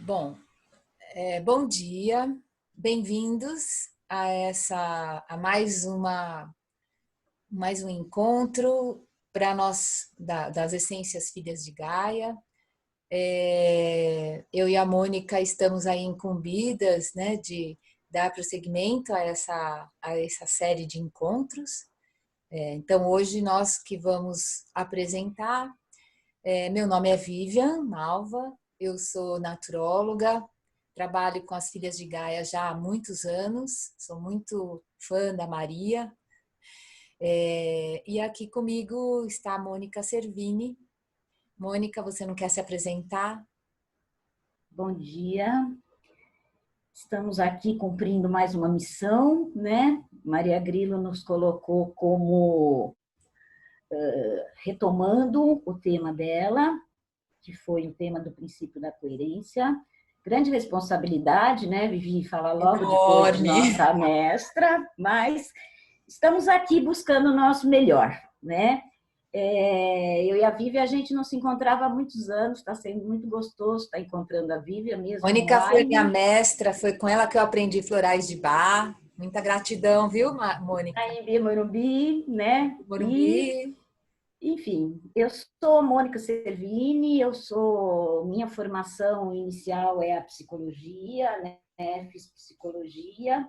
Bom, bom dia, bem-vindos a mais um encontro para nós das Essências Filhas de Gaia. Eu e a Mônica estamos aí incumbidas, né, de dar prosseguimento a essa série de encontros. Então, hoje nós que vamos apresentar, meu nome é Vivian Malva, eu sou naturóloga. Trabalho com as Filhas de Gaia já há muitos anos, sou muito fã da Maria. E aqui comigo está a Mônica Servini. Mônica, você não quer se apresentar? Bom dia, estamos aqui cumprindo mais uma missão, né? Maria Grilo nos colocou como retomando o tema dela, que foi o tema do princípio da coerência. Grande responsabilidade, né, Vivi, falar logo depois de Enorme! nossa mestra, mas estamos aqui buscando o nosso melhor, né? Eu e a Vivi, a gente não se encontrava há muitos anos, está sendo muito gostoso estar encontrando a Vivi, mesmo Mônica foi minha online. mestra, foi com ela que eu aprendi florais de bar. Muita gratidão, viu, Mônica? Em Morumbi, né? E, Morumbi. enfim, eu sou Mônica Servini, minha formação inicial é a psicologia, né? Fiz psicologia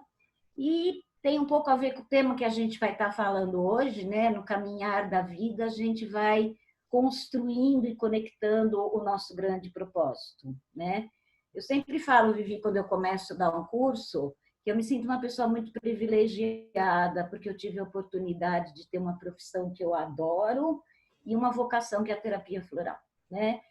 e tem um pouco a ver com o tema que a gente vai estar falando hoje, né? No caminhar da vida, a gente vai construindo e conectando o nosso grande propósito, né? Eu sempre falo, Vivi, quando eu começo a dar um curso, que eu me sinto uma pessoa muito privilegiada, porque eu tive a oportunidade de ter uma profissão que eu adoro e uma vocação que é a terapia floral, né?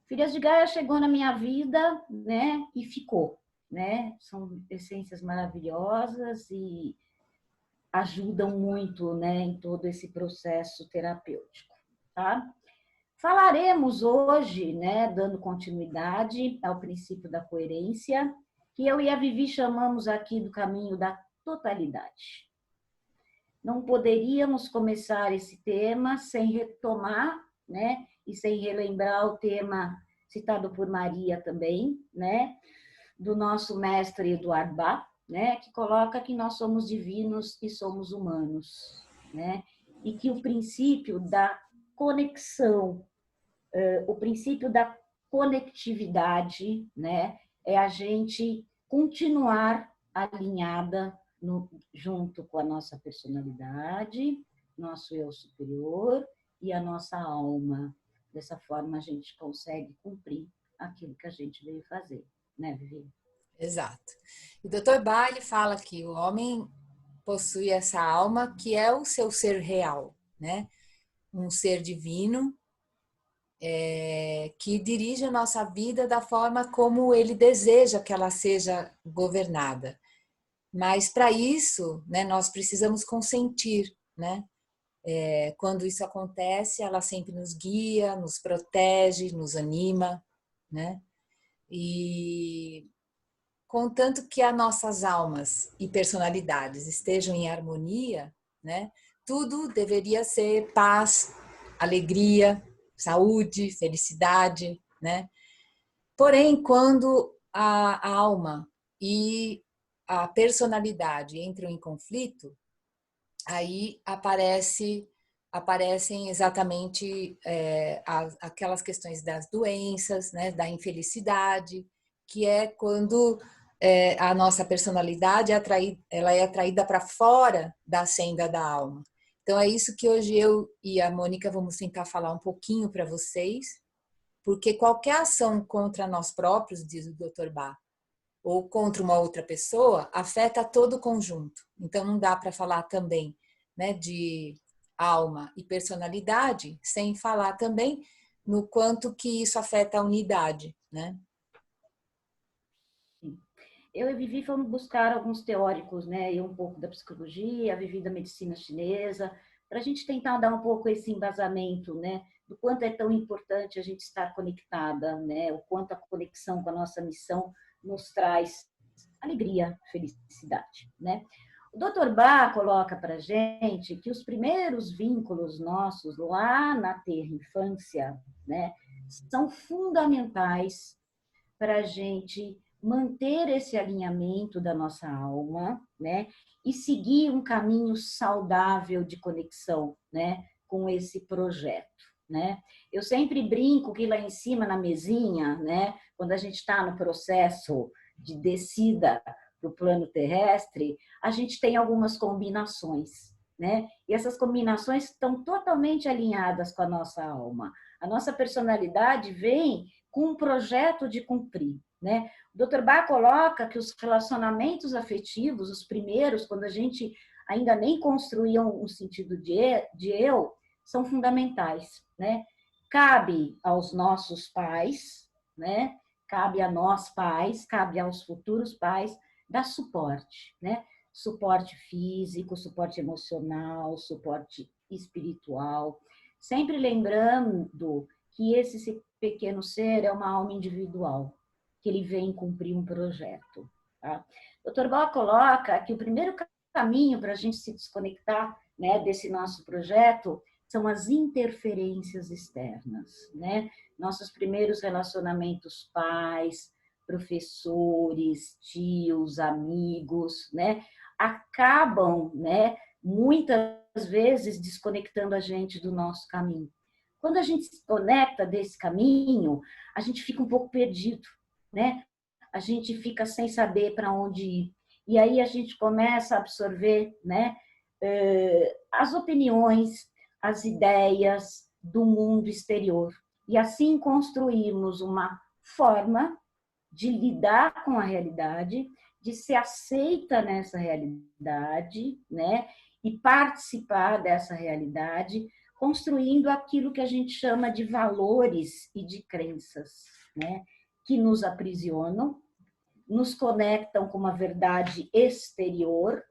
Filhas de Gaia chegou na minha vida, né? E ficou, né? São essências maravilhosas e ajudam muito, né, em todo esse processo terapêutico, tá? Falaremos hoje, né, dando continuidade ao princípio da coerência, que eu e a Vivi chamamos aqui do caminho da totalidade. Não poderíamos começar esse tema sem retomar, né, e sem relembrar o tema citado por Maria também, né, do nosso mestre Eduardo Bach, né, que coloca que nós somos divinos e somos humanos, né, e que o princípio da conexão, o princípio da conectividade, né, é a gente continuar alinhada junto com a nossa personalidade, nosso eu superior e a nossa alma. Dessa forma, a gente consegue cumprir aquilo que a gente veio fazer, né, Vivi? Exato. E o Dr. Baile fala que o homem possui essa alma que é o seu ser real, né? Um ser divino que dirige a nossa vida da forma como ele deseja que ela seja governada. Mas para isso, né, nós precisamos consentir, né? Quando isso acontece, ela sempre nos guia, nos protege, nos anima, né? E contanto que as nossas almas e personalidades estejam em harmonia, né? Tudo deveria ser paz, alegria, saúde, felicidade, né? Porém, quando a alma e a personalidade entram em conflito, aí aparecem exatamente aquelas questões das doenças, né, da infelicidade, que é quando a nossa personalidade ela é atraída para fora da senda da alma. Então é isso que hoje eu e a Mônica vamos tentar falar um pouquinho para vocês, porque qualquer ação contra nós próprios, diz o Dr. Bach, ou contra uma outra pessoa, afeta todo o conjunto. Então não dá para falar também, né, de alma e personalidade sem falar também no quanto que isso afeta a unidade, né? Eu e Vivi fomos buscar alguns teóricos, né, e um pouco da psicologia, a Vivi da medicina chinesa, para a gente tentar dar um pouco esse embasamento, né, do quanto é tão importante a gente estar conectada, né, o quanto a conexão com a nossa missão nos traz alegria, felicidade, né. O Dr. Bach coloca para a gente que os primeiros vínculos nossos lá na terra infância, né, são fundamentais para a gente manter esse alinhamento da nossa alma, né? E seguir um caminho saudável de conexão, né? Com esse projeto, né? Eu sempre brinco que lá em cima na mesinha, né? Quando a gente está no processo de descida para o plano terrestre, a gente tem algumas combinações, né? E essas combinações estão totalmente alinhadas com a nossa alma. A nossa personalidade vem com um projeto de cumprir, né? O Dr. Bach coloca que os relacionamentos afetivos, os primeiros, quando a gente ainda nem construía um sentido de eu, são fundamentais, né? Cabe aos nossos pais, né? Cabe a nós pais, cabe aos futuros pais dar suporte, né? Suporte físico, suporte emocional, suporte espiritual, sempre lembrando que esse pequeno ser é uma alma individual, que ele vem cumprir um projeto. Tá? O Dr. Bach coloca que o primeiro caminho para a gente se desconectar, né, desse nosso projeto são as interferências externas, né? Nossos primeiros relacionamentos pais, professores, tios, amigos, né? Acabam, né, muitas vezes desconectando a gente do nosso caminho. Quando a gente se conecta desse caminho, a gente fica um pouco perdido, né? A gente fica sem saber para onde ir. E aí a gente começa a absorver, né, as opiniões, as ideias do mundo exterior. E assim construirmos uma forma de lidar com a realidade, de ser aceita nessa realidade, né? E participar dessa realidade, construindo aquilo que a gente chama de valores e de crenças, né? Que nos aprisionam, nos conectam com uma verdade exterior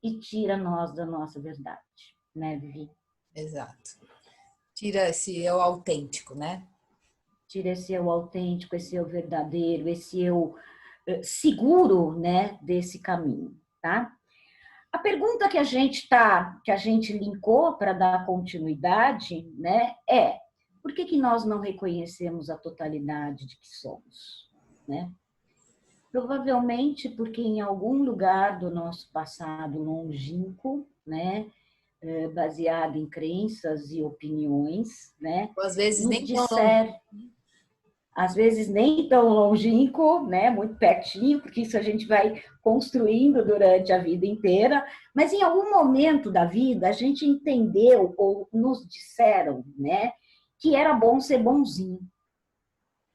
e tira nós da nossa verdade, né, Vivi? Exato. Tira esse eu autêntico, né? Tira esse eu autêntico, esse eu verdadeiro, esse eu seguro, né, desse caminho, tá? A pergunta que a gente linkou para dar continuidade, né, é: por que nós não reconhecemos a totalidade de que somos, né? Provavelmente porque em algum lugar do nosso passado longínquo, né, baseado em crenças e opiniões, né, Ou às vezes nos nem tão longe. disser, às vezes nem tão longínquo, né, muito pertinho, porque isso a gente vai construindo durante a vida inteira, mas em algum momento da vida a gente entendeu ou nos disseram, né, que era bom ser bonzinho,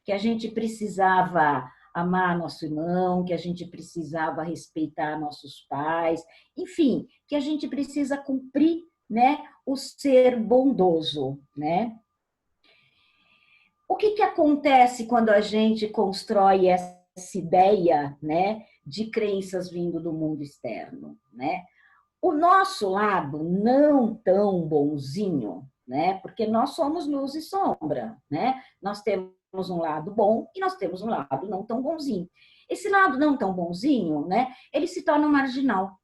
que a gente precisava amar nosso irmão, que a gente precisava respeitar nossos pais, enfim, que a gente precisa cumprir, né, o ser bondoso, né? O que acontece quando a gente constrói essa ideia, né, de crenças vindo do mundo externo, né? O nosso lado não tão bonzinho, né? Porque nós somos luz e sombra, né? Nós temos um lado bom e nós temos um lado não tão bonzinho. Esse lado não tão bonzinho, né? Ele se torna um marginal.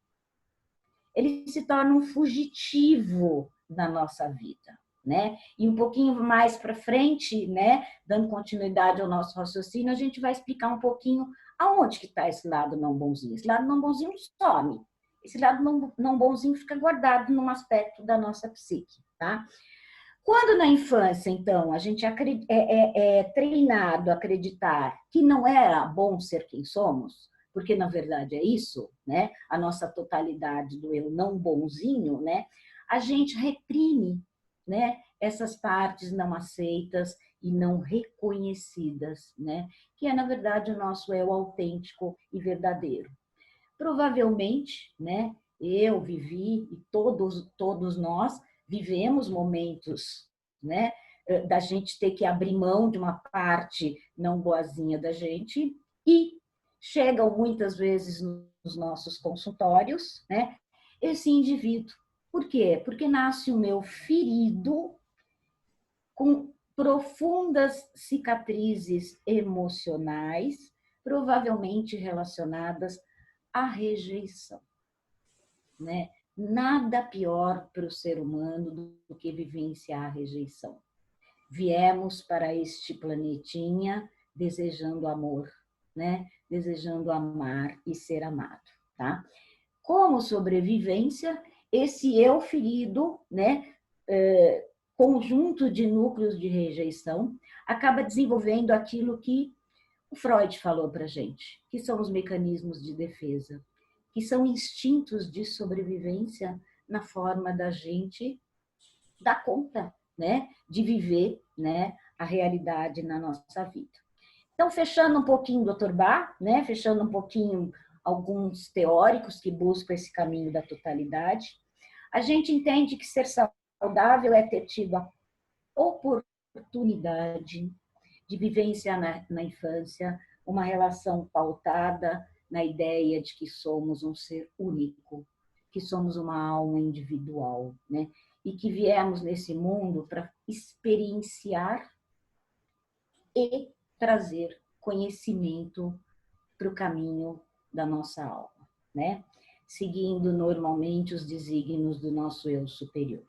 Ele se torna um fugitivo na nossa vida, né? E um pouquinho mais para frente, né, dando continuidade ao nosso raciocínio, a gente vai explicar um pouquinho aonde que está esse lado não bonzinho. Esse lado não bonzinho some. Esse lado não bonzinho fica guardado num aspecto da nossa psique, tá? Quando na infância, então, a gente é treinado a acreditar que não era bom ser quem somos, porque na verdade é isso, né? A nossa totalidade do eu não bonzinho, né? A gente reprime, né? Essas partes não aceitas e não reconhecidas, né? Que é na verdade o nosso eu autêntico e verdadeiro. Provavelmente, né? Eu vivi e todos nós vivemos momentos, né, da gente ter que abrir mão de uma parte não boazinha da gente e chegam muitas vezes nos nossos consultórios, né, esse indivíduo. Por quê? Porque nasce o meu ferido com profundas cicatrizes emocionais, provavelmente relacionadas à rejeição, né? Nada pior para o ser humano do que vivenciar a rejeição. Viemos para este planetinha desejando amor, né? Desejando amar e ser amado, tá? Como sobrevivência, esse eu ferido, né? Conjunto de núcleos de rejeição, acaba desenvolvendo aquilo que o Freud falou para gente, que são os mecanismos de defesa, que são instintos de sobrevivência na forma da gente dar conta, né, de viver, né, a realidade na nossa vida. Então, fechando um pouquinho, Dr. Bach, né, fechando um pouquinho alguns teóricos que buscam esse caminho da totalidade, a gente entende que ser saudável é ter tido a oportunidade de vivência na infância, uma relação pautada na ideia de que somos um ser único, que somos uma alma individual, né? E que viemos nesse mundo para experienciar e trazer conhecimento para o caminho da nossa alma, né? Seguindo normalmente os desígnios do nosso eu superior.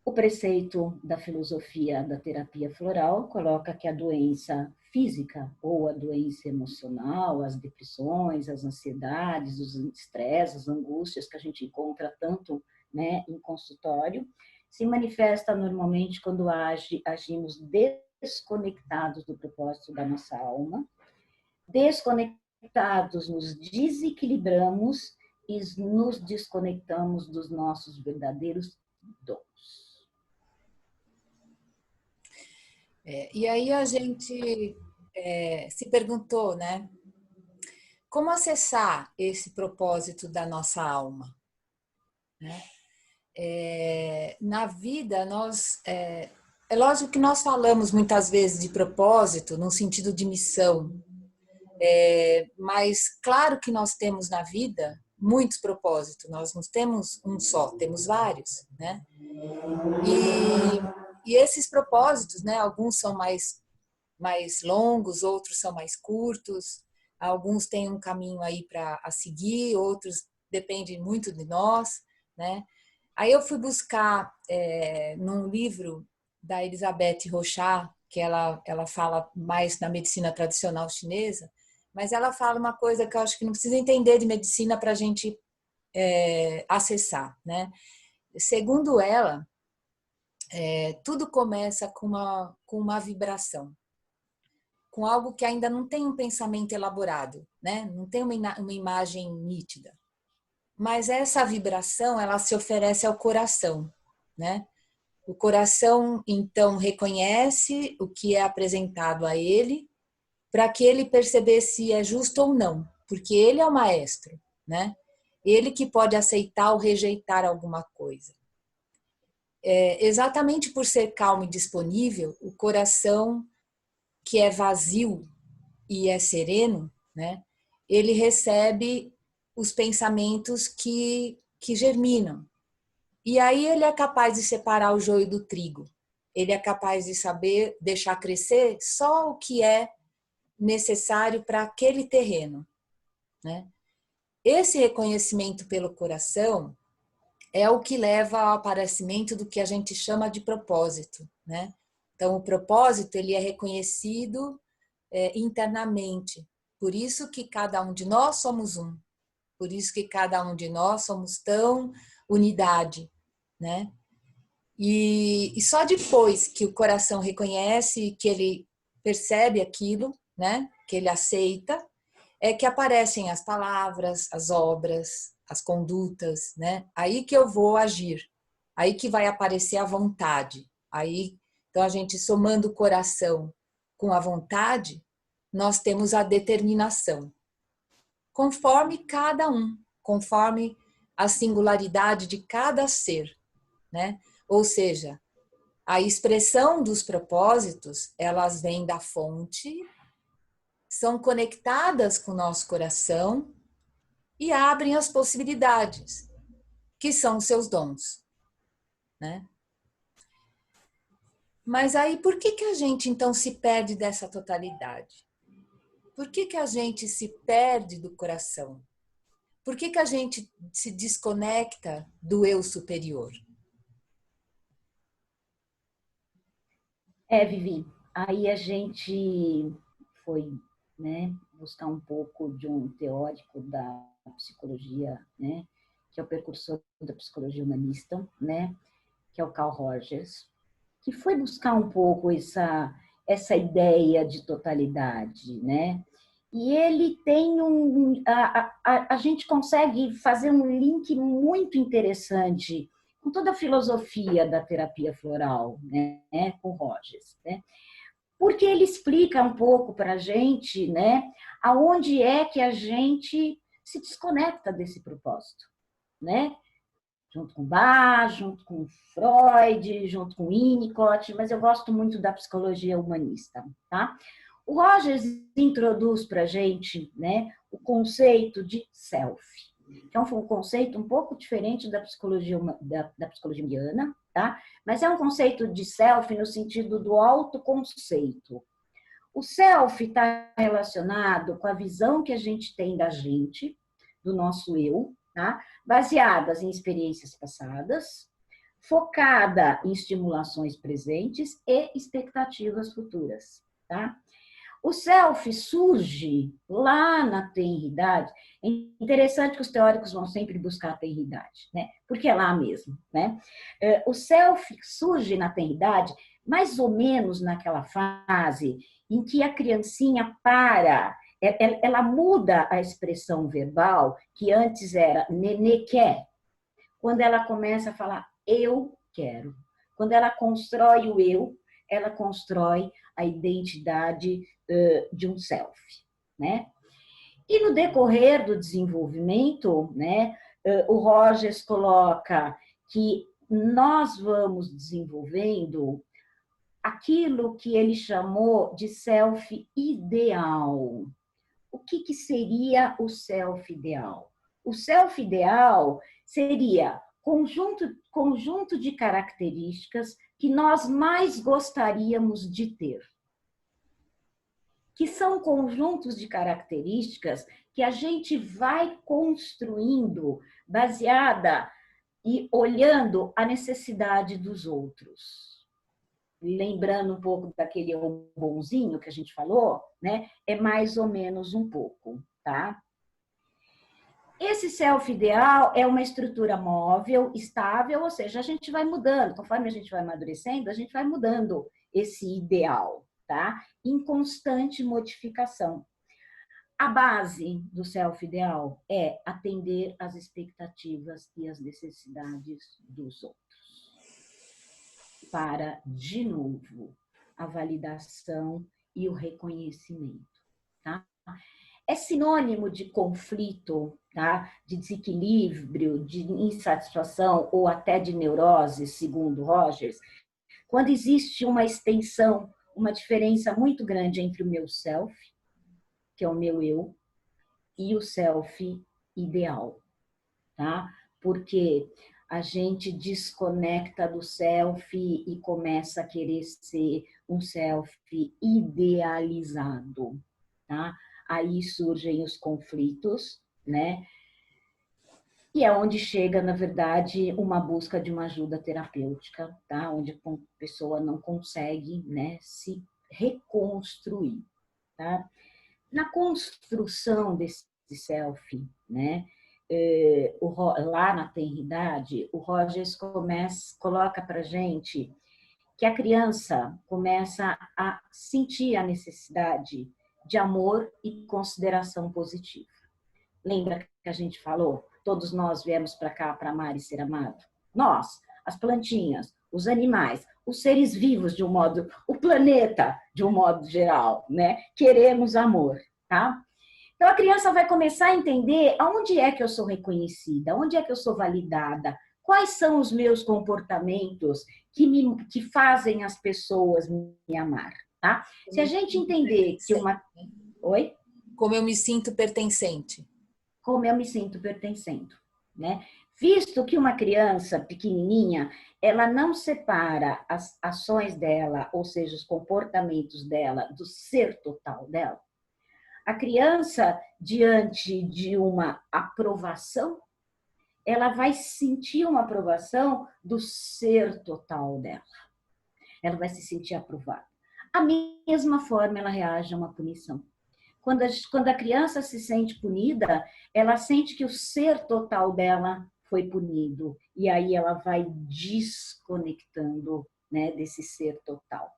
O preceito da filosofia da terapia floral coloca que a doença física ou a doença emocional, as depressões, as ansiedades, os estresses, as angústias que a gente encontra tanto, né, em consultório, se manifesta normalmente quando agimos desconectados do propósito da nossa alma, desconectados, nos desequilibramos e nos desconectamos dos nossos verdadeiros dons. E aí a gente se perguntou, né? Como acessar esse propósito da nossa alma? Né? Na vida, é lógico que nós falamos muitas vezes de propósito, no sentido de missão, mas claro que nós temos na vida muitos propósitos, nós não temos um só, temos vários, né? E esses propósitos, né? Alguns são mais longos, outros são mais curtos, alguns têm um caminho aí para seguir, outros dependem muito de nós, né? Aí eu fui buscar num livro da Elisabeth Rochat, que ela fala mais na medicina tradicional chinesa, mas ela fala uma coisa que eu acho que não precisa entender de medicina para a gente acessar, né? Segundo ela, tudo começa com uma vibração, com algo que ainda não tem um pensamento elaborado, né? Não tem uma imagem nítida. Mas essa vibração, ela se oferece ao coração, né? O coração, então, reconhece o que é apresentado a ele para que ele perceber se é justo ou não, porque ele é o maestro, né? Ele que pode aceitar ou rejeitar alguma coisa. Exatamente por ser calmo e disponível, o coração que é vazio e é sereno, né? Ele recebe os pensamentos que germinam. E aí ele é capaz de separar o joio do trigo. Ele é capaz de saber deixar crescer só o que é necessário para aquele terreno, né? Esse reconhecimento pelo coração é o que leva ao aparecimento do que a gente chama de propósito, né? Então, o propósito ele é reconhecido internamente. Por isso que cada um de nós somos um. Por isso que cada um de nós somos tão unidade, né? E só depois que o coração reconhece, que ele percebe aquilo, né? Que ele aceita, é que aparecem as palavras, as obras, as condutas, né? Aí que eu vou agir. Aí que vai aparecer a vontade. Aí, então a gente somando o coração com a vontade, nós temos a determinação. Conforme cada um, conforme a singularidade de cada ser, né? Ou seja, a expressão dos propósitos, elas vêm da fonte, são conectadas com o nosso coração e abrem as possibilidades, que são os seus dons, né? Mas aí, por que a gente então se perde dessa totalidade? Por que a gente se perde do coração? Por que a gente se desconecta do eu superior? Vivi, Aí a gente foi, né, buscar um pouco de um teórico da psicologia, né, que é o precursor da psicologia humanista, né, que é o Carl Rogers, que foi buscar um pouco essa ideia de totalidade, né? E ele tem a gente consegue fazer um link muito interessante com toda a filosofia da terapia floral, né, com Rogers, né? Porque ele explica um pouco para a gente, né, aonde é que a gente se desconecta desse propósito, né? Junto com Bach, junto com Freud, junto com Winnicott, mas eu gosto muito da psicologia humanista, tá? O Rogers introduz para a gente, né, o conceito de self, que é um conceito um pouco diferente da psicologia, da psicologia junguiana, tá? Mas é um conceito de self no sentido do autoconceito. O self está relacionado com a visão que a gente tem da gente, do nosso eu, tá? Baseadas em experiências passadas, focada em estimulações presentes e expectativas futuras, tá? O self surge lá na tenridade. É interessante que os teóricos vão sempre buscar a tenridade, né? Porque é lá mesmo, né? O self surge na tenridade mais ou menos naquela fase em que a criancinha ela muda a expressão verbal, que antes era nenê quer, quando ela começa a falar eu quero. Quando ela constrói o eu, ela constrói a identidade de um self, né? E no decorrer do desenvolvimento, né, o Rogers coloca que nós vamos desenvolvendo aquilo que ele chamou de self ideal. O que seria o self ideal? O self ideal seria conjunto de características que nós mais gostaríamos de ter. Que são conjuntos de características que a gente vai construindo baseada e olhando a necessidade dos outros. Lembrando um pouco daquele bonzinho que a gente falou, né? É mais ou menos um pouco, tá? Esse self ideal é uma estrutura móvel, estável, ou seja, a gente vai mudando, conforme a gente vai amadurecendo, a gente vai mudando esse ideal, tá? Em constante modificação. A base do self ideal é atender às expectativas e às necessidades dos outros. Para, de novo, a validação e o reconhecimento, tá? É sinônimo de conflito, tá? De desequilíbrio, de insatisfação ou até de neurose, segundo Rogers, quando existe uma extensão, uma diferença muito grande entre o meu self, que é o meu eu, e o self ideal, tá? Porque a gente desconecta do self e começa a querer ser um self idealizado, tá? Aí surgem os conflitos, né? E é onde chega, na verdade, uma busca de uma ajuda terapêutica, tá? Onde a pessoa não consegue, né, se reconstruir, tá? Na construção desse self, né? Lá na tenridade, o Rogers coloca para gente que a criança começa a sentir a necessidade de amor e consideração positiva. Lembra que a gente falou? Todos nós viemos para cá para amar e ser amado. Nós, as plantinhas, os animais, os seres vivos de um modo, o planeta de um modo geral, né? Queremos amor, tá? Então a criança vai começar a entender aonde é que eu sou reconhecida, onde é que eu sou validada, quais são os meus comportamentos que fazem as pessoas me amar, tá? Se a gente entender que uma... Oi? Como eu me sinto pertencente. Como eu me sinto pertencendo, né? Visto que uma criança pequenininha, ela não separa as ações dela, ou seja, os comportamentos dela, do ser total dela. A criança, diante de uma aprovação, ela vai sentir uma aprovação do ser total dela. Ela vai se sentir aprovada. a mesma forma ela reage a uma punição. Quando a criança se sente punida, ela sente que o ser total dela foi punido. E aí ela vai desconectando, né, desse ser total,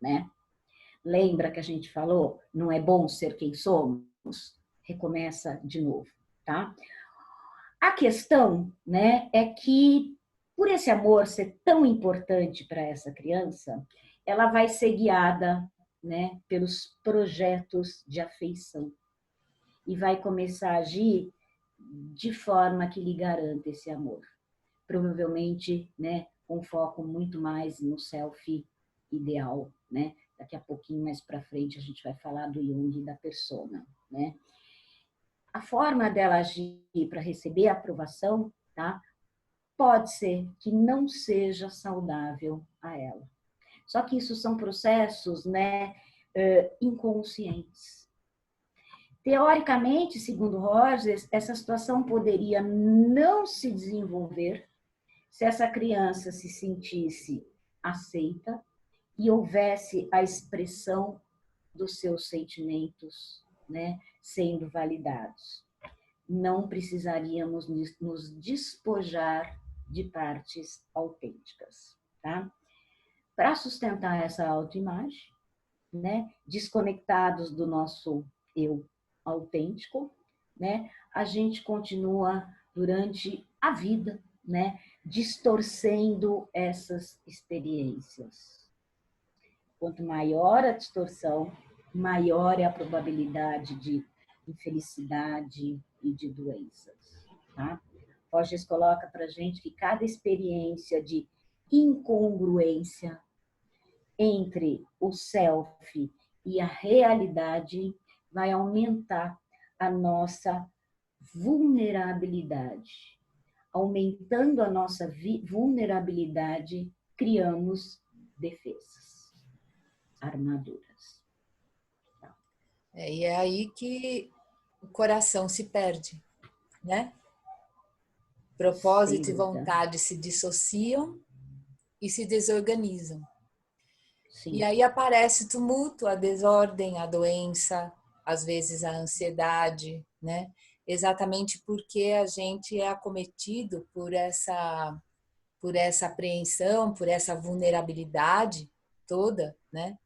né? Lembra que a gente falou, não é bom ser quem somos? Recomeça de novo, tá? A questão, né, é que por esse amor ser tão importante para essa criança, ela vai ser guiada, né, pelos projetos de afeição e vai começar a agir de forma que lhe garanta esse amor. Provavelmente, né, com foco muito mais no self ideal, né? Daqui a pouquinho mais para frente a gente vai falar do Jung e da persona, né? A forma dela agir para receber a aprovação, tá? Pode ser que não seja saudável a ela. Só que isso são processos, né, inconscientes. Teoricamente, segundo Rogers, essa situação poderia não se desenvolver se essa criança se sentisse aceita e houvesse a expressão dos seus sentimentos, né, sendo validados. Não precisaríamos nos despojar de partes autênticas, tá? Para sustentar essa autoimagem, né, desconectados do nosso eu autêntico, né, a gente continua durante a vida, né, distorcendo essas experiências. Quanto maior a distorção, maior é a probabilidade de infelicidade e de doenças. Tá? Rogers coloca para a gente que cada experiência de incongruência entre o self e a realidade vai aumentar a nossa vulnerabilidade. Aumentando a nossa vulnerabilidade, criamos defesas, armaduras. E é aí que o coração se perde, né? Propósito e vontade se dissociam e se desorganizam. Sim. E aí aparece tumulto, a desordem, a doença, às vezes a ansiedade, né? Exatamente porque a gente é acometido por essa apreensão, por essa vulnerabilidade toda, né?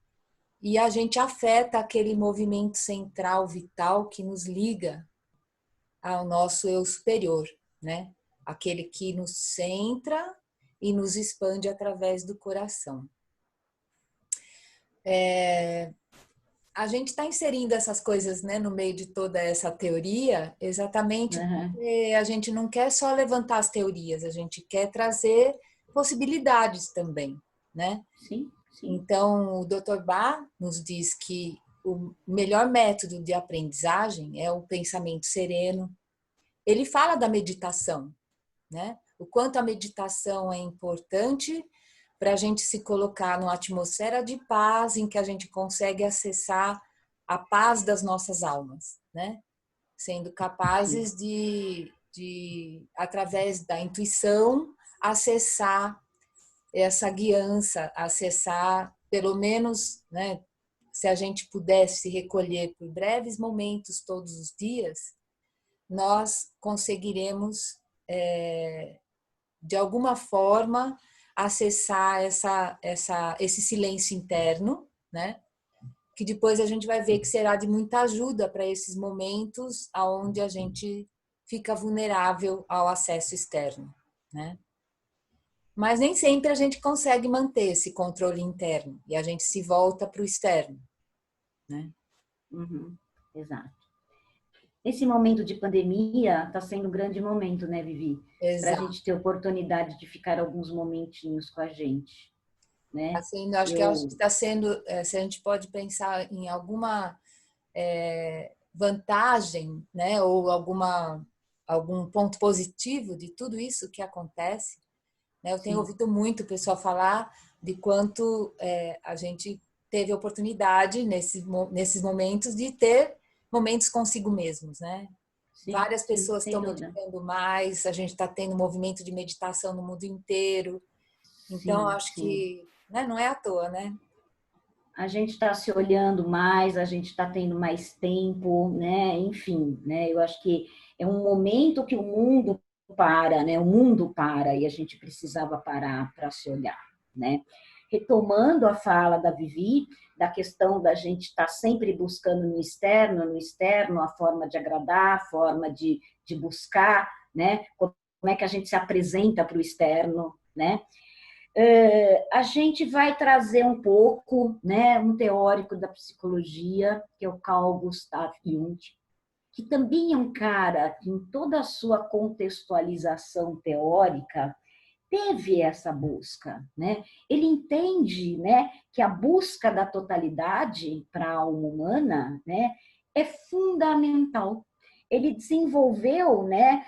E a gente afeta aquele movimento central vital que nos liga ao nosso eu superior, né? Aquele que nos centra e nos expande através do coração. A gente está inserindo essas coisas, né, no meio de toda essa teoria, exatamente porque a gente não quer só levantar as teorias, a gente quer trazer possibilidades também, né? Sim, sim. Então, o Dr. Bach nos diz que o melhor método de aprendizagem é o pensamento sereno. Ele fala da meditação, né? O quanto a meditação é importante para a gente se colocar numa atmosfera de paz em que a gente consegue acessar a paz das nossas almas, né? Sendo capazes de através da intuição, acessar essa guiança, acessar, pelo menos, né? Se a gente pudesse recolher por breves momentos todos os dias, nós conseguiremos, de alguma forma, acessar esse silêncio interno, né? Que depois a gente vai ver que será de muita ajuda para esses momentos onde a gente fica vulnerável ao acesso externo, né? Mas nem sempre a gente consegue manter esse controle interno e a gente se volta para o externo, né? Exato. Esse momento de pandemia está sendo um grande momento, né, Vivi? Para a gente ter oportunidade de ficar alguns momentinhos com a gente, né? Acho que está sendo, se a gente pode pensar em alguma vantagem, né, ou algum ponto positivo de tudo isso que acontece, né? Eu tenho ouvido muito o pessoal falar de quanto a gente teve oportunidade nesses momentos de ter momentos consigo mesmos, né? Várias pessoas estão meditando mais, a gente está tendo movimento de meditação no mundo inteiro. Então, acho que, né, não é à toa, né? a gente está se olhando mais, a gente está tendo mais tempo, né? Enfim, né? Eu acho que é um momento que o mundo para, né? O mundo para e a gente precisava parar para se olhar, né? Retomando a fala da Vivi, da questão da gente estar sempre buscando no externo, a forma de agradar, a forma de buscar, né? Como é que a gente se apresenta para o externo, né? A gente vai trazer um pouco, né, um teórico da psicologia, que é o Carl Gustav Jung, que também é um cara que, em toda a sua contextualização teórica, teve essa busca, né? Ele entende, né, que a busca da totalidade para a alma humana, né, é fundamental. Ele desenvolveu, né,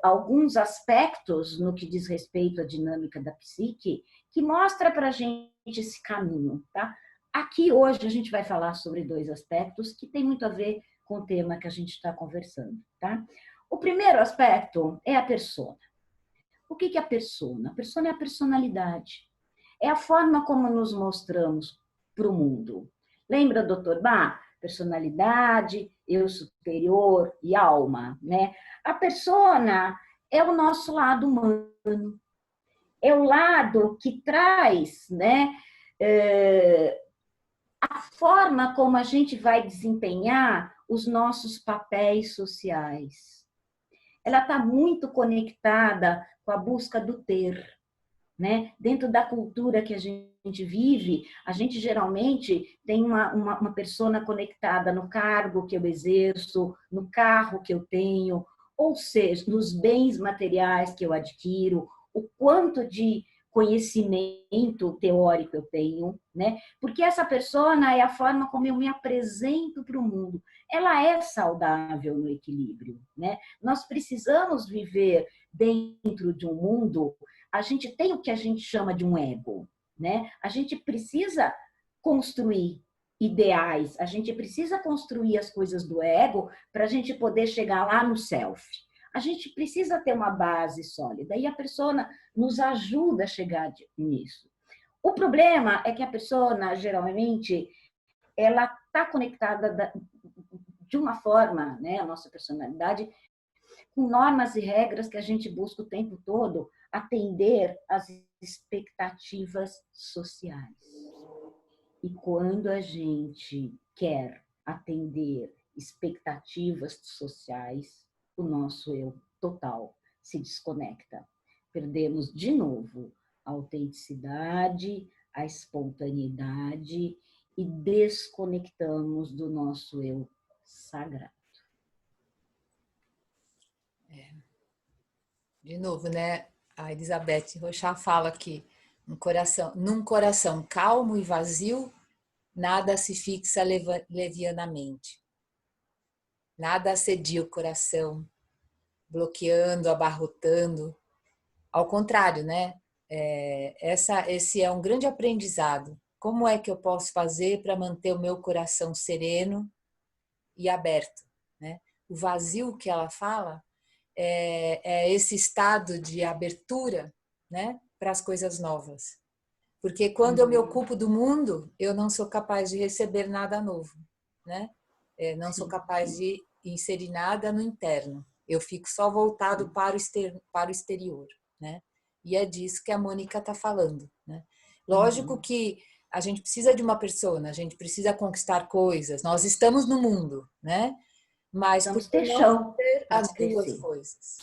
alguns aspectos no que diz respeito à dinâmica da psique que mostra para a gente esse caminho, tá? Aqui hoje a gente vai falar sobre dois aspectos que tem muito a ver com o tema que a gente está conversando, tá? O primeiro aspecto é a persona. O que é a persona? A persona é a personalidade. É a forma como nos mostramos para o mundo. Lembra, doutor Bach? Personalidade, eu superior e alma, né? A persona é o nosso lado humano. É o lado que traz, né, a forma como a gente vai desempenhar os nossos papéis sociais. Ela está muito conectada com a busca do ter, né? Dentro da cultura que a gente vive, a gente geralmente tem uma persona conectada no cargo que eu exerço, no carro que eu tenho, ou seja, nos bens materiais que eu adquiro, o quanto de conhecimento teórico eu tenho, né? Porque essa persona é a forma como eu me apresento para o mundo. Ela é saudável no equilíbrio, né? Nós precisamos viver dentro de um mundo. A gente tem o que a gente chama de um ego, né? A gente precisa construir ideais, a gente precisa construir as coisas do ego para a gente poder chegar lá no self. A gente precisa ter uma base sólida e a persona nos ajuda a chegar nisso. O problema é que a persona, geralmente, ela está conectada de uma forma, né, a nossa personalidade, com normas e regras que a gente busca o tempo todo atender às expectativas sociais. E quando a gente quer atender expectativas sociais, o nosso eu total se desconecta. Perdemos de novo a autenticidade, a espontaneidade e desconectamos do nosso eu sagrado. De novo, né? A Elizabeth Rochá fala que num coração calmo e vazio, nada se fixa levianamente. Nada assedia o coração, bloqueando, abarrotando. Ao contrário, né? Esse é um grande aprendizado. Como é que eu posso fazer para manter o meu coração sereno e aberto, né? O vazio que ela fala é esse estado de abertura, né, para as coisas novas. Porque quando eu me ocupo do mundo, eu não sou capaz de receber nada novo, né? Não sou capaz de inserir nada no interno. Eu fico só voltado para o exterior, né? E é disso que a Mônica está falando, né? Lógico que a gente precisa de uma persona, a gente precisa conquistar coisas. Nós estamos no mundo, né? Mas por Vamos que ter não chão fazer para as duas crescer. coisas?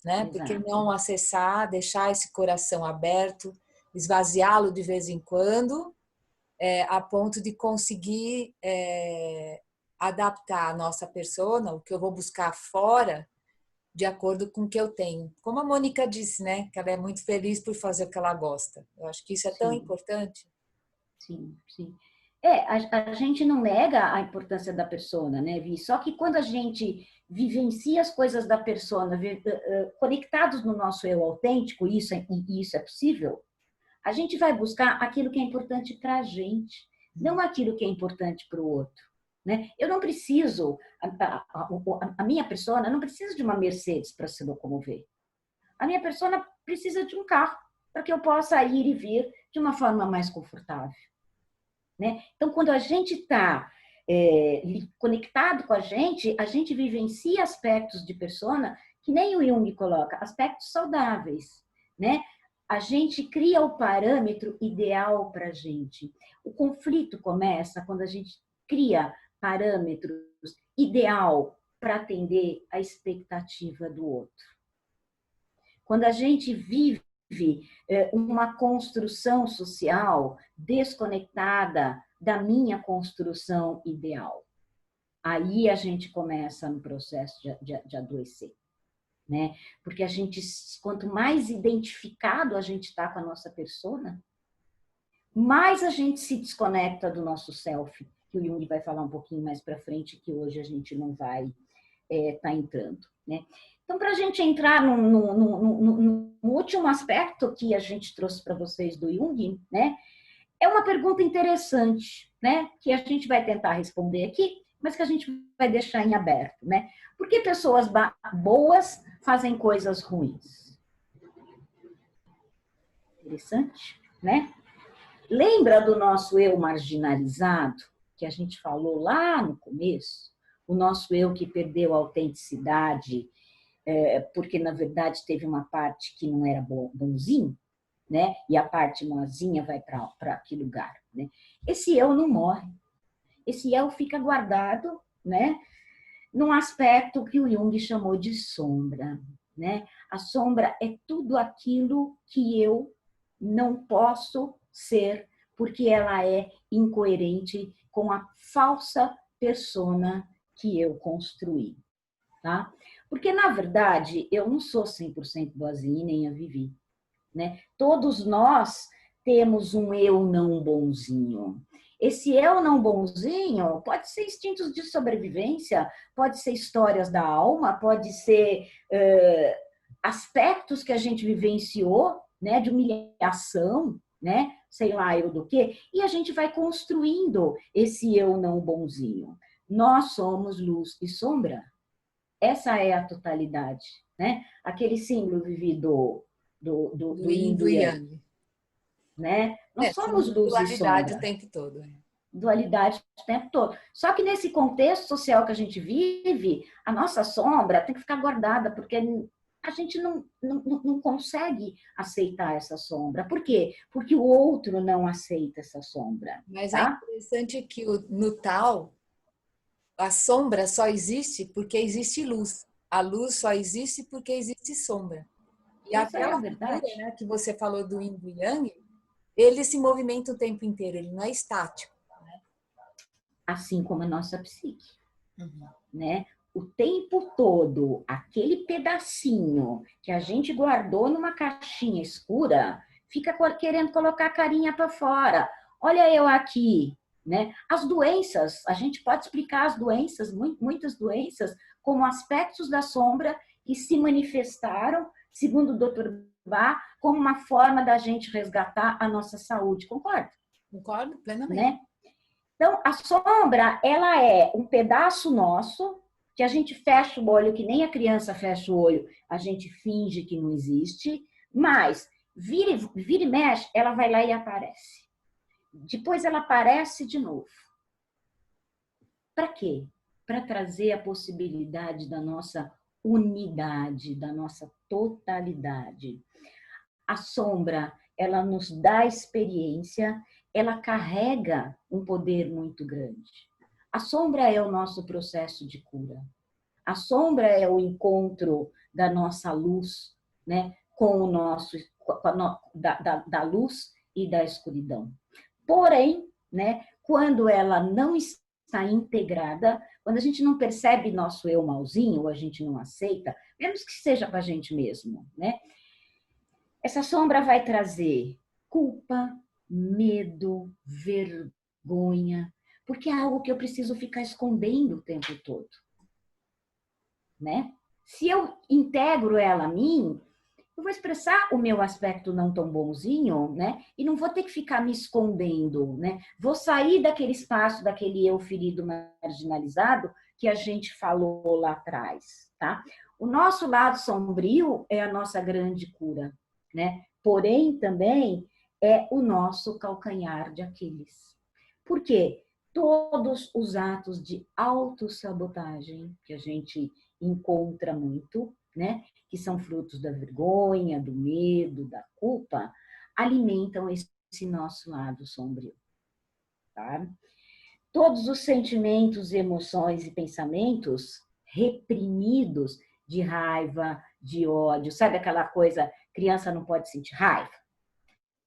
Né? Por que Exato. não acessar, deixar esse coração aberto, esvaziá-lo de vez em quando, a ponto de conseguir adaptar a nossa persona, o que eu vou buscar fora, de acordo com o que eu tenho. Como a Mônica disse, né? Que ela é muito feliz por fazer o que ela gosta. Eu acho que isso é tão Sim, importante. sim, sim. A gente não nega a importância da persona, né, Vi? Só que quando a gente vivencia as coisas da persona, conectados no nosso eu autêntico, e isso é possível, a gente vai buscar aquilo que é importante para a gente, não aquilo que é importante para o outro. Né? Eu não preciso, a minha persona não precisa de uma Mercedes para se locomover. A minha persona precisa de um carro para que eu possa ir e vir de uma forma mais confortável. né? Então, quando a gente está conectado com a gente vivencia aspectos de persona que nem o Jung coloca, aspectos saudáveis, né? A gente cria o parâmetro ideal para a gente. O conflito começa quando a gente cria parâmetros ideal para atender a expectativa do outro. Quando a gente vive uma construção social desconectada da minha construção ideal, aí a gente começa no processo de adoecer, né? Porque a gente, quanto mais identificado a gente está com a nossa persona, mais a gente se desconecta do nosso self, que o Jung vai falar um pouquinho mais para frente, que hoje a gente não vai estar entrando, né? Então, para a gente entrar no último aspecto que a gente trouxe para vocês do Jung, né? É uma pergunta interessante, né? Que a gente vai tentar responder aqui, mas que a gente vai deixar em aberto, né? Por que pessoas boas fazem coisas ruins? Interessante, né? Lembra do nosso eu marginalizado, que a gente falou lá no começo? O nosso eu que perdeu a autenticidade, porque, na verdade, teve uma parte que não era bonzinho, né? E a parte mozinha vai para que lugar, né? Esse eu não morre. Esse eu fica guardado, né? Num aspecto que o Jung chamou de sombra, né? A sombra é tudo aquilo que eu não posso ser, porque ela é incoerente com a falsa persona que eu construí, tá? Porque, na verdade, eu não sou 100% boazinha nem a Vivi, né? Todos nós temos um eu não bonzinho. Esse eu não bonzinho pode ser instintos de sobrevivência, pode ser histórias da alma, pode ser aspectos que a gente vivenciou, né, de humilhação, né, sei lá eu do quê, e a gente vai construindo esse eu não bonzinho. Nós somos luz e sombra. Essa é a totalidade, né? Aquele símbolo vivido do Yin yin do do yang, Yang. né? Nós somos Somos luz e dualidade o sombra, tempo todo. dualidade o tempo todo. Só que nesse contexto social que a gente vive, a nossa sombra tem que ficar guardada, porque a gente não consegue aceitar essa sombra. Por quê? Porque o outro não aceita essa sombra, Mas é tá? interessante que no tal, a sombra só existe porque existe luz. A luz só existe porque existe sombra. E Essa é a aquela figura, verdade. né, que você falou do Yin e do Yang, ele se movimenta o tempo inteiro, ele não é estático. Assim como a nossa psique. Uhum. Né? O tempo todo, aquele pedacinho que a gente guardou numa caixinha escura, fica querendo colocar a carinha para fora. Olha eu aqui, né? As doenças, a gente pode explicar as doenças, muitas doenças, como aspectos da sombra que se manifestaram, segundo o Dr. Bach, como uma forma da gente resgatar a nossa saúde. Concorda? Concordo plenamente. Né? Então, a sombra, ela é um pedaço nosso, que a gente fecha o olho, que nem a criança fecha o olho, a gente finge que não existe, mas vira e mexe, ela vai lá e aparece. Depois ela aparece de novo. Para quê? Para trazer a possibilidade da nossa unidade, da nossa totalidade. A sombra, ela nos dá experiência, ela carrega um poder muito grande. A sombra é o nosso processo de cura. A sombra é o encontro da nossa luz, né, com o nosso da luz e da escuridão. Porém, né, quando ela não está integrada, quando a gente não percebe nosso eu malzinho, ou a gente não aceita, mesmo que seja para a gente mesmo, né? Essa sombra vai trazer culpa, medo, vergonha, porque é algo que eu preciso ficar escondendo o tempo todo, né? Se eu integro ela a mim, eu vou expressar o meu aspecto não tão bonzinho, né? E não vou ter que ficar me escondendo, né? Vou sair daquele espaço, daquele eu ferido marginalizado que a gente falou lá atrás, tá? O nosso lado sombrio é a nossa grande cura, né? Porém, também é o nosso calcanhar de Aquiles. Por quê? Todos os atos de autossabotagem que a gente encontra muito, né? Que são frutos da vergonha, do medo, da culpa, alimentam esse nosso lado sombrio, tá? Todos os sentimentos, emoções e pensamentos reprimidos de raiva, de ódio, sabe aquela coisa, criança não pode sentir raiva,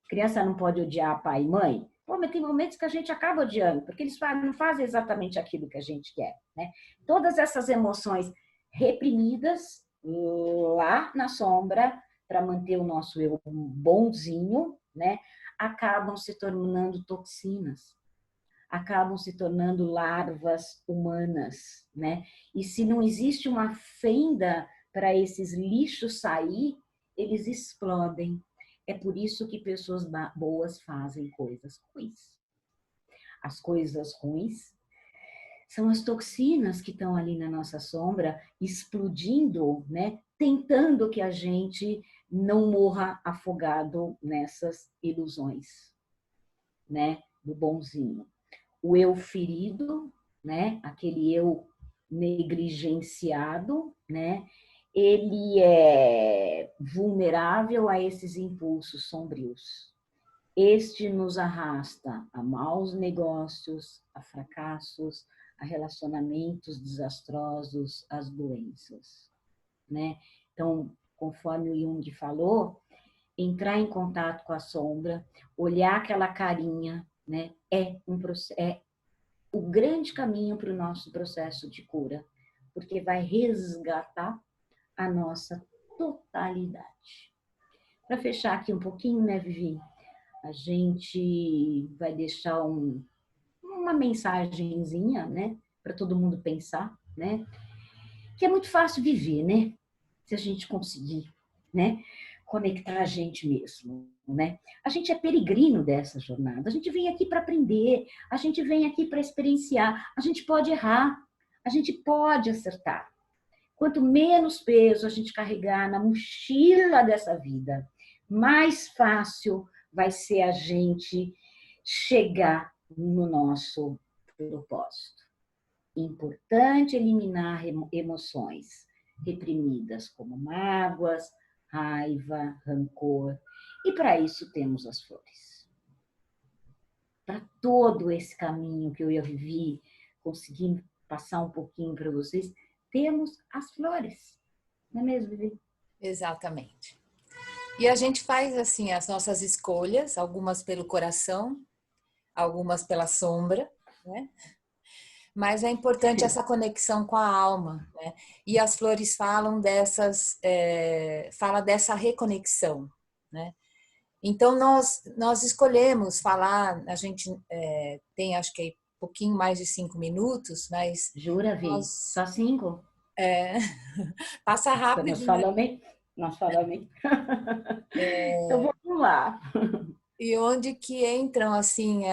criança não pode odiar pai e mãe. Pô, mas tem momentos que a gente acaba odiando, porque eles não fazem exatamente aquilo que a gente quer, né? Todas essas emoções reprimidas lá na sombra, para manter o nosso eu bonzinho, né? Acabam se tornando toxinas, acabam se tornando larvas humanas, né? E se não existe uma fenda para esses lixos sair, eles explodem. É por isso que pessoas boas fazem coisas ruins. As coisas ruins são as toxinas que estão ali na nossa sombra, explodindo, né? Tentando que a gente não morra afogado nessas ilusões, né? Do bonzinho. O eu ferido, né? Aquele eu negligenciado, né? Ele é vulnerável a esses impulsos sombrios. Este nos arrasta a maus negócios, a fracassos, a relacionamentos desastrosos, às doenças, né? Então, conforme o Jung falou, entrar em contato com a sombra, olhar aquela carinha, né? É o grande caminho para o nosso processo de cura, porque vai resgatar a nossa totalidade. Para fechar aqui um pouquinho, né, Vivi? A gente vai deixar uma mensagenzinha, né, para todo mundo pensar, né? Que é muito fácil viver, né? Se a gente conseguir, né, conectar a gente mesmo, né? A gente é peregrino dessa jornada. A gente vem aqui para aprender, a gente vem aqui para experienciar. A gente pode errar, a gente pode acertar. Quanto menos peso a gente carregar na mochila dessa vida, mais fácil vai ser a gente chegar no nosso propósito. Importante eliminar emoções reprimidas, como mágoas, raiva, rancor. E para isso temos as flores. Para todo esse caminho que eu e a Vivi consegui passar um pouquinho para vocês, temos as flores. Não é mesmo, Vivi? Exatamente. E a gente faz assim as nossas escolhas, algumas pelo coração, algumas pela sombra, né? Mas é importante essa conexão com a alma, né? E as flores falam fala dessa reconexão, né? Então nós escolhemos falar, a gente tem acho que pouquinho mais de 5 minutos, mas Jura, Vi? nós Só 5? passa Nós rapidinho. falamos, nós falamos. Então vamos lá. E onde que entram assim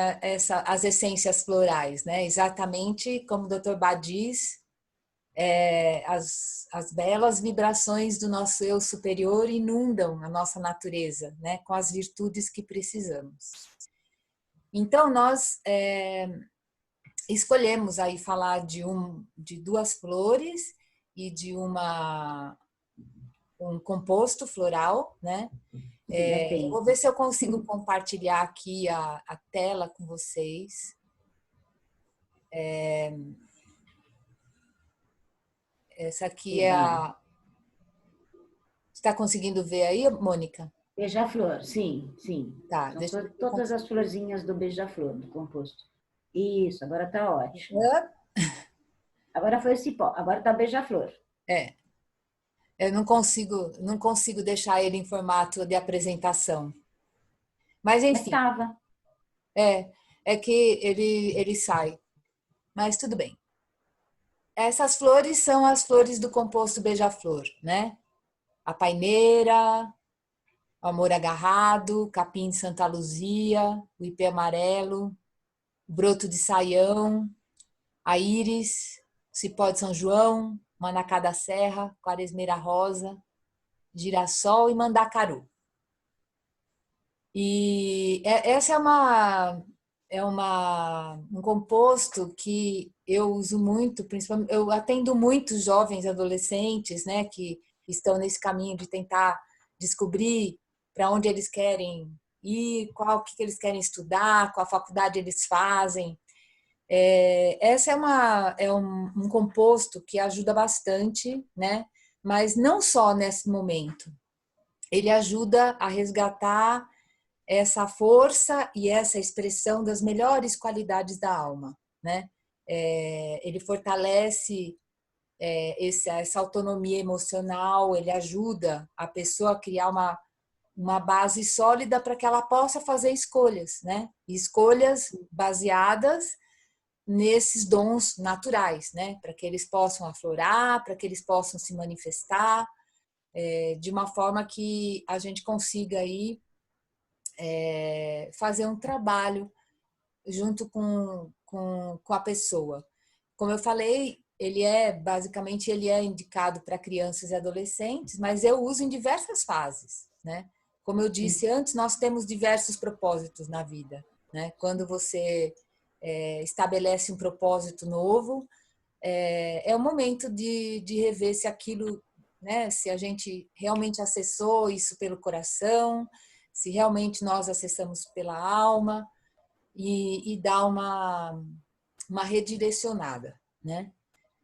as essências florais, né? Exatamente como o Dr. Bá diz, as belas vibrações do nosso eu superior inundam a nossa natureza, né? Com as virtudes que precisamos. Então nós escolhemos aí falar de duas flores e de um composto floral, né? Eu vou ver se eu consigo compartilhar aqui a tela com vocês. Essa aqui é a... Está conseguindo ver aí, Mônica? Beija-flor, sim, sim. Tá, São deixa eu ver se eu todas consigo. as florzinhas do beija-flor, do composto. Isso, agora tá ótimo. Agora foi o cipó, agora tá beija-flor. É, eu não consigo deixar ele em formato de apresentação. Mas Mas enfim, tava. é que ele sai. Mas tudo bem. Essas flores são as flores do composto beija-flor, né? A paineira, o amor agarrado, capim de Santa Luzia, o ipê amarelo, o broto de saião, a íris, o cipó de São João, manacá da serra, quaresmeira rosa, girassol e mandacaru. E essa é é um composto que eu uso muito, principalmente, eu atendo muitos jovens adolescentes, né, que estão nesse caminho de tentar descobrir para onde eles querem ir, qual que eles querem estudar, qual faculdade eles fazem. Essa um composto que ajuda bastante, né? Mas não só nesse momento. Ele ajuda a resgatar essa força e essa expressão das melhores qualidades da alma, né? Ele fortalece essa autonomia emocional, ele ajuda a pessoa a criar uma base sólida para que ela possa fazer escolhas, né? Escolhas baseadas nesses dons naturais, né? Para que eles possam aflorar, para que eles possam se manifestar de uma forma que a gente consiga aí fazer um trabalho junto com a pessoa. Como eu falei, basicamente ele é indicado para crianças e adolescentes, mas eu uso em diversas fases, né? Como eu disse antes, nós temos diversos propósitos na vida, né? Quando você estabelece um propósito novo, é o momento de rever se aquilo, né? Se a gente realmente acessou isso pelo coração, se realmente nós acessamos pela alma e dar uma redirecionada, né?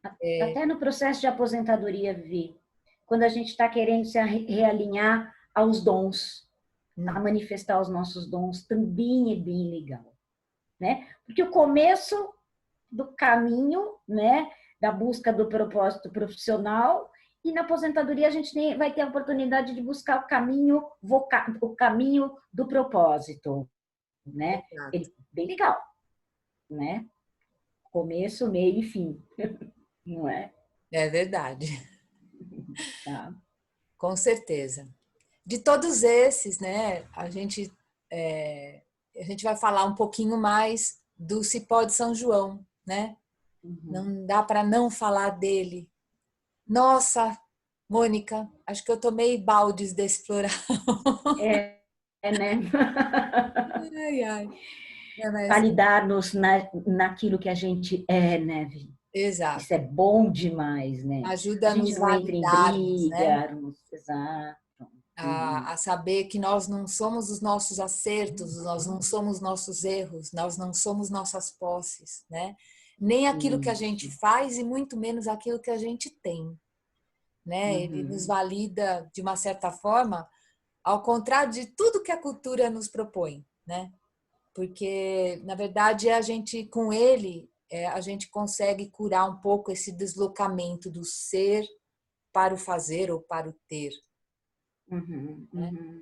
Até no processo de aposentadoria, Vi, quando a gente está querendo se realinhar aos dons, a manifestar os nossos dons, também é bem legal, né? Porque o começo do caminho, né, da busca do propósito profissional, e na aposentadoria a gente vai ter a oportunidade de buscar o caminho do propósito, né? Bem legal, né? Começo, meio e fim, não é? É verdade, Tá. com certeza. De todos esses, né, a gente vai falar um pouquinho mais do Cipó de São João, né? Não dá para não falar dele. Nossa, Mônica, acho que eu tomei baldes desse floral. Né? Ai, ai. Mas, Validar-nos naquilo que a gente é, né, Vi? Isso é exato. bom demais, né? A Ajuda a gente nos não entra em validarmos, né? briga, exato. A saber que nós não somos os nossos acertos, nós não somos nossos erros, nós não somos nossas posses, né? Nem aquilo que a gente Isso. faz e muito menos aquilo que a gente tem, né? Ele nos valida de uma certa forma, ao contrário de tudo que a cultura nos propõe, né? Porque na verdade a gente com ele a gente consegue curar um pouco esse deslocamento do ser para o fazer ou para o ter, né?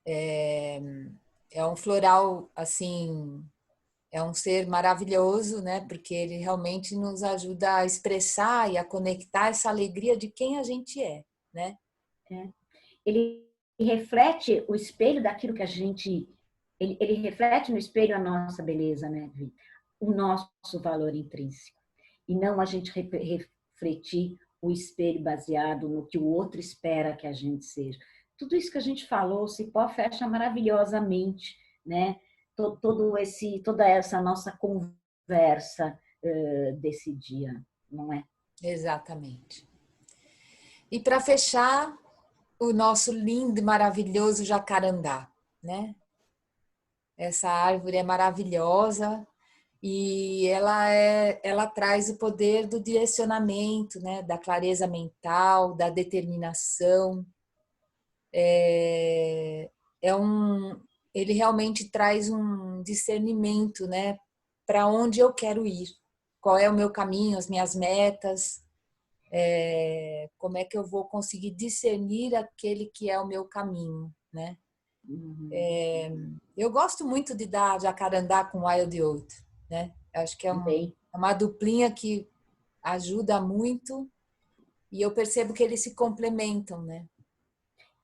É um floral assim, é um ser maravilhoso, né? Porque ele realmente nos ajuda a expressar e a conectar essa alegria de quem a gente é, né? É. Ele reflete o espelho daquilo que a gente. Ele reflete no espelho a nossa beleza, né, Vi? O nosso valor intrínseco. E não a gente refletir o espelho baseado no que o outro espera que a gente seja. Tudo isso que a gente falou, o Cipó fecha maravilhosamente, né? Toda essa nossa conversa desse dia, não é? Exatamente. E para fechar, o nosso lindo e maravilhoso jacarandá, né? Essa árvore é maravilhosa e ela traz o poder do direcionamento, né? Da clareza mental, da determinação. É um, ele realmente traz um discernimento, né? Para onde eu quero ir, qual é o meu caminho, as minhas metas, como é que eu vou conseguir discernir aquele que é o meu caminho, né? Eu gosto muito de dar jacarandá com wild oat, né? Acho que Também. é uma duplinha que ajuda muito e eu percebo que eles se complementam, né?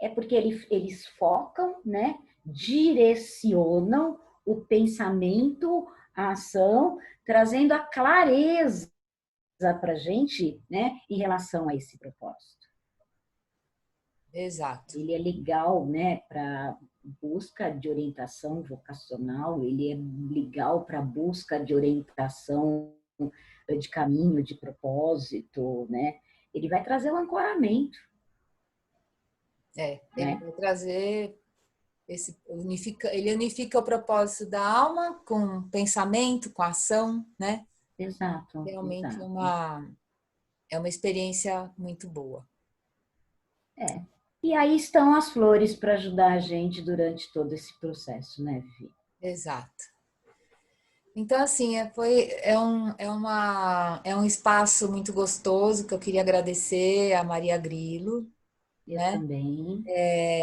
É porque eles focam, né? Direcionam o pensamento, a ação, trazendo a clareza para a gente, né? Em relação a esse propósito. Exato. Ele é legal, né? Para busca de orientação vocacional, ele é legal para busca de orientação de caminho, de propósito, né? Ele vai trazer o ancoramento, Ele né? vai trazer ele unifica o propósito da alma com o pensamento, com a ação, né? Exato, Realmente exato. é uma experiência muito boa. É. E aí estão as flores para ajudar a gente durante todo esse processo, né, Vivi? Exato. Então, assim, é um espaço muito gostoso que eu queria agradecer a Maria Grilo, Eu né? também,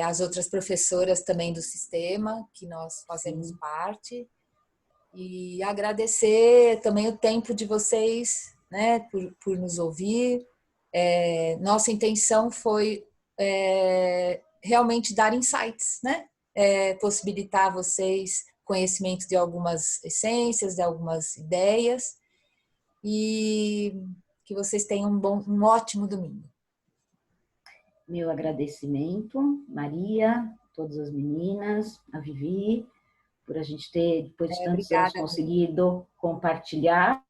As outras professoras também do sistema, que nós fazemos sim. parte, e agradecer também o tempo de vocês, né, por nos ouvir. Nossa intenção foi realmente dar insights, né? Possibilitar a vocês conhecimento de algumas essências, de algumas ideias, e que vocês tenham um ótimo domingo. Meu agradecimento, Maria, todas as meninas, a Vivi, por a gente ter, depois de tantos anos, Obrigada. conseguido compartilhar,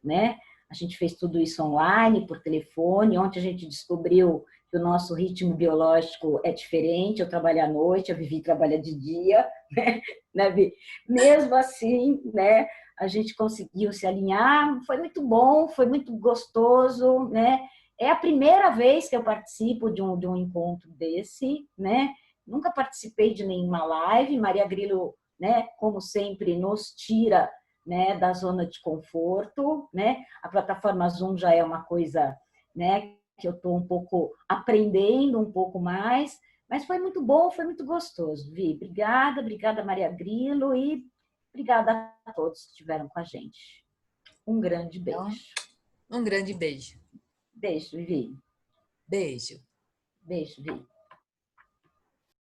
né? A gente fez tudo isso online, por telefone. Ontem a gente descobriu que o nosso ritmo biológico é diferente. Eu trabalho à noite, a Vivi trabalha de dia, né, Vi? Mesmo assim, né? A gente conseguiu se alinhar. Foi muito bom, foi muito gostoso, né? É a primeira vez que eu participo de um encontro desse, né? Nunca participei de nenhuma live. Maria Grilo, né, como sempre, nos tira, né, da zona de conforto, né? A plataforma Zoom já é uma coisa, né, que eu estou um pouco aprendendo um pouco mais, mas foi muito bom, foi muito gostoso, Vi. Obrigada, obrigada Maria Grilo e obrigada a todos que estiveram com a gente. Um grande Então, beijo. um grande beijo. Beijo, Vi. Beijo. Beijo, Vi.